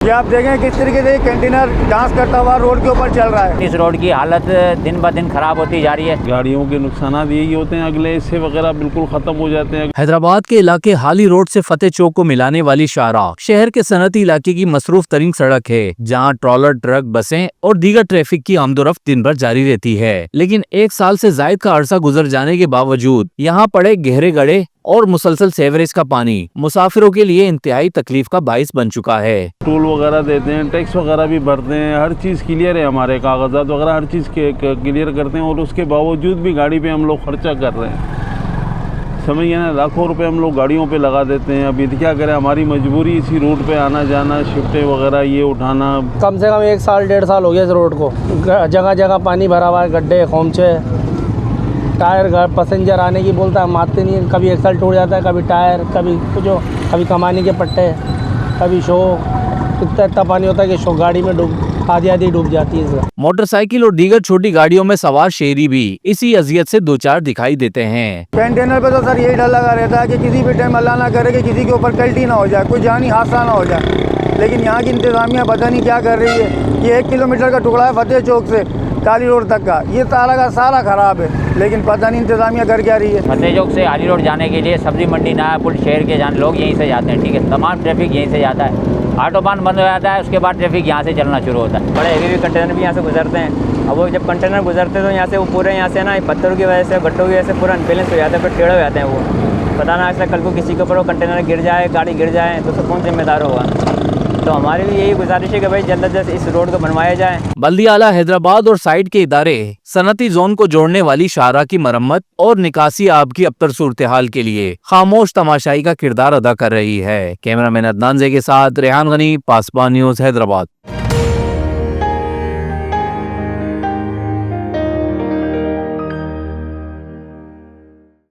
ये आप देखें किस तरीके से कंटेनर डांस करता हुआ रोड के ऊपर चल रहा है। इस रोड की हालत दिन ब दिन खराब होती जा रही है। गाड़ियों के नुकसान यही होते हैं, अगले हिस्से वगैरह बिल्कुल खत्म हो जाते हैं। हैदराबाद के इलाके हाली रोड से फतेह चौक को मिलाने वाली शाहराह शहर के सनती इलाके की मसरूफ तरीन सड़क है, जहां ट्रॉलर, ट्रक, बसें और दीगर ट्रैफिक की आमदोरफ्त दिन भर जारी रहती है। लेकिन 1 साल से जायद का अरसा गुजर जाने के बावजूद यहाँ पड़े गहरे गड्ढे और मुसलसल सेवरेज का पानी मुसाफिरों के लिए इंतहाई तकलीफ का बाइस बन चुका है। टोल वगैरह देते हैं, टैक्स वगैरह भी भरते हैं, हर चीज़ क्लियर है, हमारे कागजात वगैरह हर चीज़ क्लियर करते हैं और उसके बावजूद भी गाड़ी पे हम लोग खर्चा कर रहे हैं। समझिए ना, लाखों रुपए हम लोग गाड़ियों पे लगा देते हैं। अभी क्या करें, हमारी मजबूरी इसी रोड पे आना जाना, शिफ्टें वगैरह ये उठाना। कम से कम 1 साल 1.5 साल हो गया इस रोड को, जगह जगह पानी भरा हुआ है, गड्ढे खोमचे, टायर पैसेंजर आने की बोलता है, मारते नहीं है। कभी एक्सल टूट जाता है, कभी टायर, कभी कुछ, कभी कमानी के पट्टे, कभी शो। इतना पानी होता है कि शो गाड़ी में आधी डूब जाती है। मोटरसाइकिल और दीगर छोटी गाड़ियों में सवार शहरी भी इसी अजियत से दो चार दिखाई देते हैं। कंटेनर पे तो सर यही डर लगा रहता है कि किसी भी टाइम अल्लाह ना करे कि किसी के ऊपर कल्टी ना हो जाए, कोई जानी हादसा ना हो जाए। लेकिन यहाँ की इंतजामिया पता नहीं क्या कर रही है। ये 1 किलोमीटर का टुकड़ा है फतेह चौक से काली रोड तक का, ये सारा का सारा खराब है, लेकिन पता नहीं इंतजामिया कर क्या रही है। फतेह चौक से हाली रोड जाने के लिए सब्जी मंडी, नया पुल, शहर के जान लोग यहीं से जाते हैं। ठीक है, तमाम ट्रैफिक यहीं से जाता है। ऑटोबान बंद हो जाता है, उसके बाद ट्रैफिक यहाँ से चलना शुरू होता है। बड़े हेवी कंटेनर भी यहाँ से गुजरते हैं। अब वो जब कंटेनर गुजरते हैं तो यहाँ से वो पूरे यहाँ से ना पत्थरों की वजह से, गड्ढों की वजह से पूरा अनबैलेंस हो जाता है, फिर टेढ़े हो जाते हैं वो। पता ना ऐसा कल को किसी के ऊपर वो कंटेनर गिर जाए, गाड़ी गिर जाए तो उसका कौन जिम्मेदार होगा। तो हमारी भी यही गुजारिश है कि भाई जल्द से जल्द इस रोड को बनवाया जाए। बल्दिया आला हैदराबाद और साइड के इदारे सनती जोन को जोड़ने वाली शाहराह की मरम्मत और निकासी आब की अबतर सूरत हाल के लिए खामोश तमाशाई का किरदार अदा कर रही है। कैमरामैन अदनान जे के साथ रेहान गनी, पासबान न्यूज, हैदराबाद।